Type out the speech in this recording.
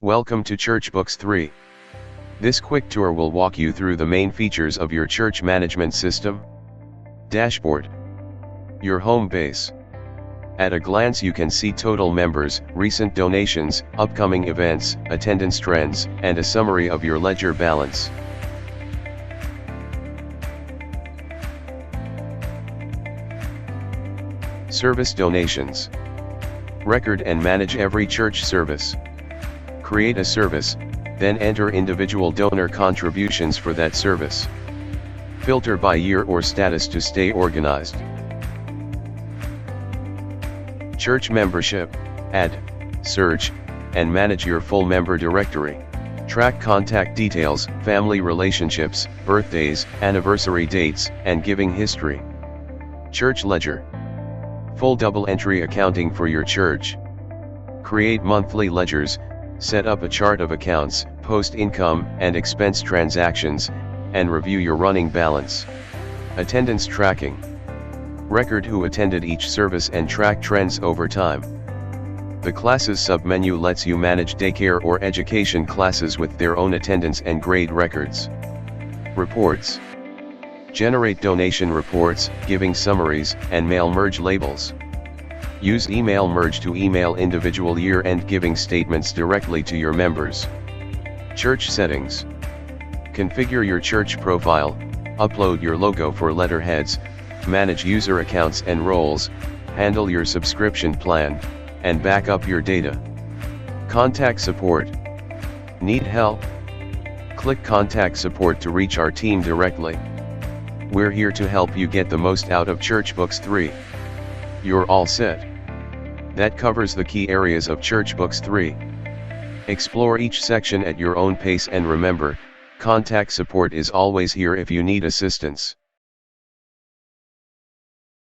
Welcome to Church Books 3. This quick tour will walk you through the main features of your church management system. Dashboard. Your home base. At a glance you can see total members, recent donations, upcoming events, attendance trends, and a summary of your ledger balance. Service donations. Record and manage every church service. Create a service, then enter individual donor contributions for that service. Filter by year or status to stay organized. Church membership. Add, search, and manage your full member directory. Track contact details, family relationships, birthdays, anniversary dates, and giving history. Church ledger. Full double entry accounting for your church. Create monthly ledgers, set up a chart of accounts, post income and expense transactions, and review your running balance. Attendance tracking. Record who attended each service and track trends over time. The classes submenu lets you manage daycare or education classes with their own attendance and grade records. Reports. Generate donation reports, giving summaries, and mail merge labels. Use email merge to email individual year-end giving statements directly to your members. Church settings. Configure your church profile, upload your logo for letterheads, manage user accounts and roles, handle your subscription plan, and back up your data. Contact support. Need help? Click Contact Support to reach our team directly. We're here to help you get the most out of Church Books 3. You're all set. That covers the key areas of Church Books 3. Explore each section at your own pace and remember, contact support is always here if you need assistance.